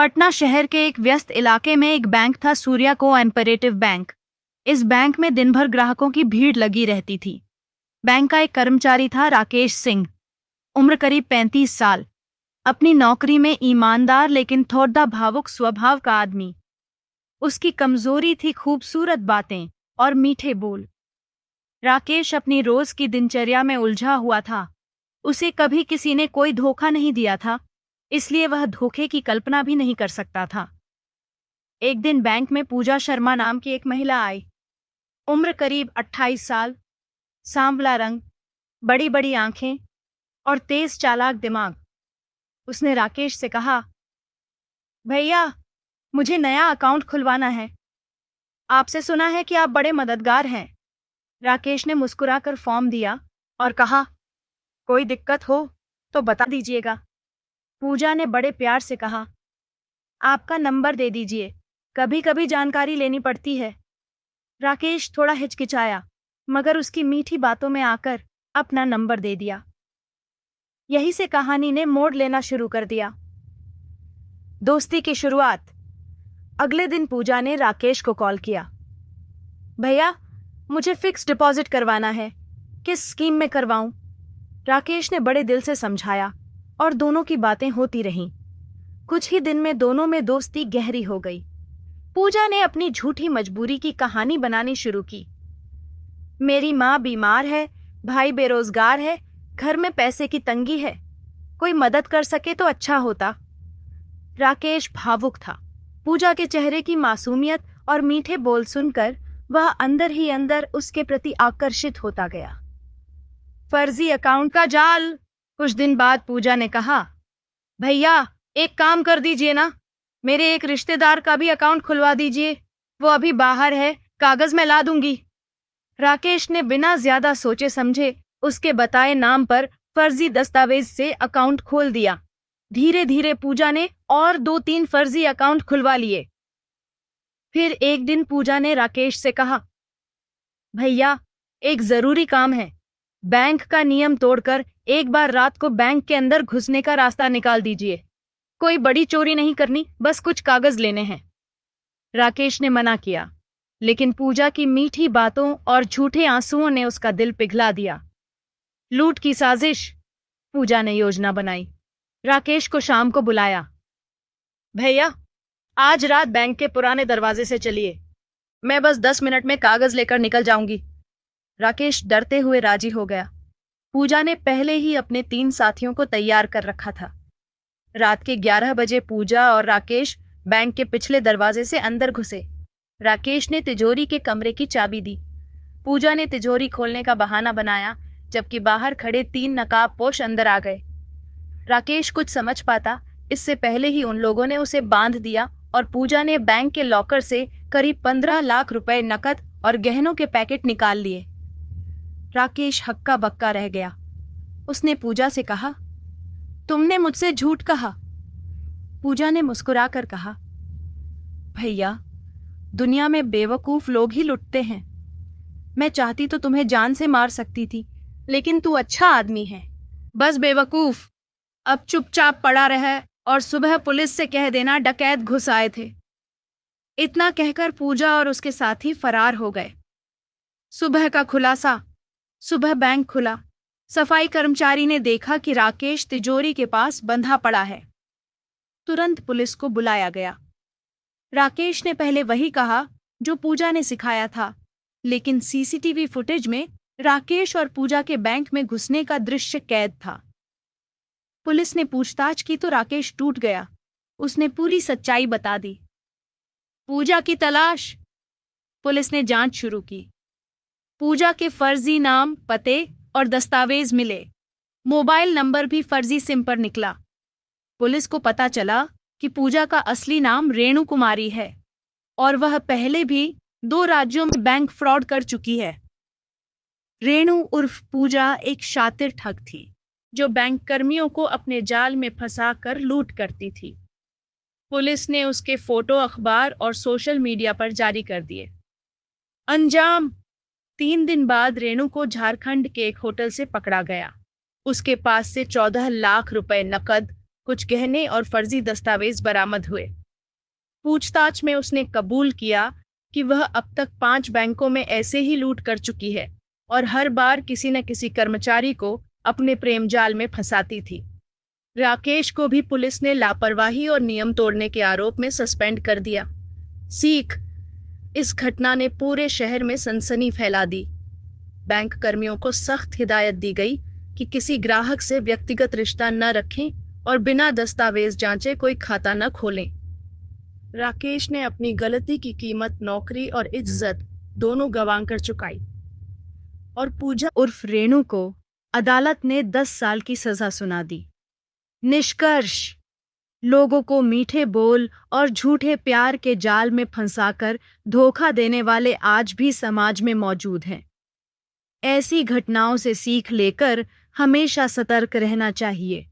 पटना शहर के एक व्यस्त इलाके में एक बैंक था, सूर्या कोऑपरेटिव बैंक। इस बैंक में दिन भर ग्राहकों की भीड़ लगी रहती थी। बैंक का एक कर्मचारी था, राकेश सिंह, उम्र करीब 35 साल। अपनी नौकरी में ईमानदार लेकिन थोड़ा भावुक स्वभाव का आदमी। उसकी कमजोरी थी खूबसूरत बातें और मीठे बोल। राकेश अपनी रोज की दिनचर्या में उलझा हुआ था। उसे कभी किसी ने कोई धोखा नहीं दिया था, इसलिए वह धोखे की कल्पना भी नहीं कर सकता था। एक दिन बैंक में पूजा शर्मा नाम की एक महिला आई। उम्र करीब 28 साल, सांवला रंग, बड़ी बड़ी आंखें और तेज चालाक दिमाग। उसने राकेश से कहा, भैया, मुझे नया अकाउंट खुलवाना है। आपसे सुना है कि आप बड़े मददगार हैं। राकेश ने मुस्कुराकर फॉर्म दिया और कहा, कोई दिक्कत हो तो बता दीजिएगा। पूजा ने बड़े प्यार से कहा, आपका नंबर दे दीजिए, कभी कभी जानकारी लेनी पड़ती है। राकेश थोड़ा हिचकिचाया, मगर उसकी मीठी बातों में आकर अपना नंबर दे दिया। यहीं से कहानी ने मोड़ लेना शुरू कर दिया। दोस्ती की शुरुआत। अगले दिन पूजा ने राकेश को कॉल किया। भैया, मुझे फिक्स डिपॉजिट करवाना है, किस स्कीम में करवाऊं? राकेश ने बड़े दिल से समझाया और दोनों की बातें होती रहीं। कुछ ही दिन में दोनों में दोस्ती गहरी हो गई। पूजा ने अपनी झूठी मजबूरी की कहानी बनानी शुरू की। मेरी माँ बीमार है, भाई बेरोजगार है, घर में पैसे की तंगी है, कोई मदद कर सके तो अच्छा होता। राकेश भावुक था। पूजा के चेहरे की मासूमियत और मीठे बोल सुनकर वह अंदर ही अंदर उसके प्रति आकर्षित होता गया। फर्जी अकाउंट का जाल। कुछ दिन बाद पूजा ने कहा, भैया, एक काम कर दीजिए ना, मेरे एक रिश्तेदार का भी अकाउंट खुलवा दीजिए, वो अभी बाहर है, कागज मैं ला दूंगी। राकेश ने बिना ज्यादा सोचे समझे उसके बताए नाम पर फर्जी दस्तावेज से अकाउंट खोल दिया। धीरे धीरे पूजा ने और 2-3 फर्जी अकाउंट खुलवा लिए। फिर एक दिन पूजा ने राकेश से कहा, भैया, एक जरूरी काम है, बैंक का नियम तोड़कर एक बार रात को बैंक के अंदर घुसने का रास्ता निकाल दीजिए। कोई बड़ी चोरी नहीं करनी, बस कुछ कागज लेने हैं। राकेश ने मना किया, लेकिन पूजा की मीठी बातों और झूठे आंसुओं ने उसका दिल पिघला दिया। लूट की साजिश। पूजा ने योजना बनाई। राकेश को शाम को बुलाया। भैया, आज रात बैंक के पुराने दरवाजे से चलिए, मैं बस 10 मिनट में कागज लेकर निकल जाऊंगी। राकेश डरते हुए राजी हो गया। पूजा ने पहले ही अपने 3 साथियों को तैयार कर रखा था। रात के 11 बजे पूजा और राकेश बैंक के पिछले दरवाजे से अंदर घुसे। राकेश ने तिजोरी के कमरे की चाबी दी। पूजा ने तिजोरी खोलने का बहाना बनाया, जबकि बाहर खड़े 3 नकाबपोश अंदर आ गए। राकेश कुछ समझ पाता इससे पहले ही उन लोगों ने उसे बांध दिया और पूजा ने बैंक के लॉकर से करीब 15 लाख रुपए नकद और गहनों के पैकेट निकाल लिए। राकेश हक्का बक्का रह गया। उसने पूजा से कहा, तुमने मुझसे झूठ कहा। पूजा ने मुस्कुराकर कहा, भैया, दुनिया में बेवकूफ लोग ही लुटते हैं। मैं चाहती तो तुम्हें जान से मार सकती थी, लेकिन तू अच्छा आदमी है। बस बेवकूफ, अब चुपचाप पड़ा रहे और सुबह पुलिस से कह देना डकैत घुस आए थे। इतना कहकर पूजा और उसके साथी फरार हो गए। सुबह का खुलासा। सुबह बैंक खुला। सफाई कर्मचारी ने देखा कि राकेश तिजोरी के पास बंधा पड़ा है। तुरंत पुलिस को बुलाया गया। राकेश ने पहले वही कहा जो पूजा ने सिखाया था, लेकिन सीसीटीवी फुटेज में राकेश और पूजा के बैंक में घुसने का दृश्य कैद था। पुलिस ने पूछताछ की तो राकेश टूट गया। उसने पूरी सच्चाई बता दी। पूजा की तलाश। पुलिस ने जांच शुरू की। पूजा के फर्जी नाम, पते और दस्तावेज मिले। मोबाइल नंबर भी फर्जी सिम पर निकला। पुलिस को पता चला कि पूजा का असली नाम रेणु कुमारी है और वह पहले भी 2 राज्यों में बैंक फ्रॉड कर चुकी है। रेणु उर्फ पूजा एक शातिर ठग थी, जो बैंक कर्मियों को अपने जाल में फंसाकर लूट करती थी। पुलिस ने उसके फोटो अखबार और सोशल मीडिया पर जारी कर दिए। अंजाम। 3 दिन बाद रेणु को झारखंड के एक होटल से पकड़ा गया। उसके पास से 14 लाख रुपए नकद कुछ गहने और फर्जी दस्तावेज बरामद हुए। पूछताछ में उसने कबूल किया कि वह अब तक 5 बैंकों में ऐसे ही लूट कर चुकी है और हर बार किसी न किसी कर्मचारी को अपने प्रेम जाल में फंसाती थी। राकेश को भी पुलिस ने लापरवाही और नियम तोड़ने के आरोप में सस्पेंड कर दिया। सीख: इस घटना ने पूरे शहर में सनसनी फैला दी। बैंक कर्मियों को सख्त हिदायत दी गई कि किसी ग्राहक से व्यक्तिगत रिश्ता न रखें और बिना दस्तावेज जांचे कोई खाता न खोलें। राकेश ने अपनी गलती की कीमत नौकरी और इज्जत दोनों गंवाकर चुकाई और पूजा उर्फ रेणु को अदालत ने 10 साल की सजा सुना दी। निष्कर्ष: लोगों को मीठे बोल और झूठे प्यार के जाल में फंसाकर धोखा देने वाले आज भी समाज में मौजूद हैं। ऐसी घटनाओं से सीख लेकर हमेशा सतर्क रहना चाहिए।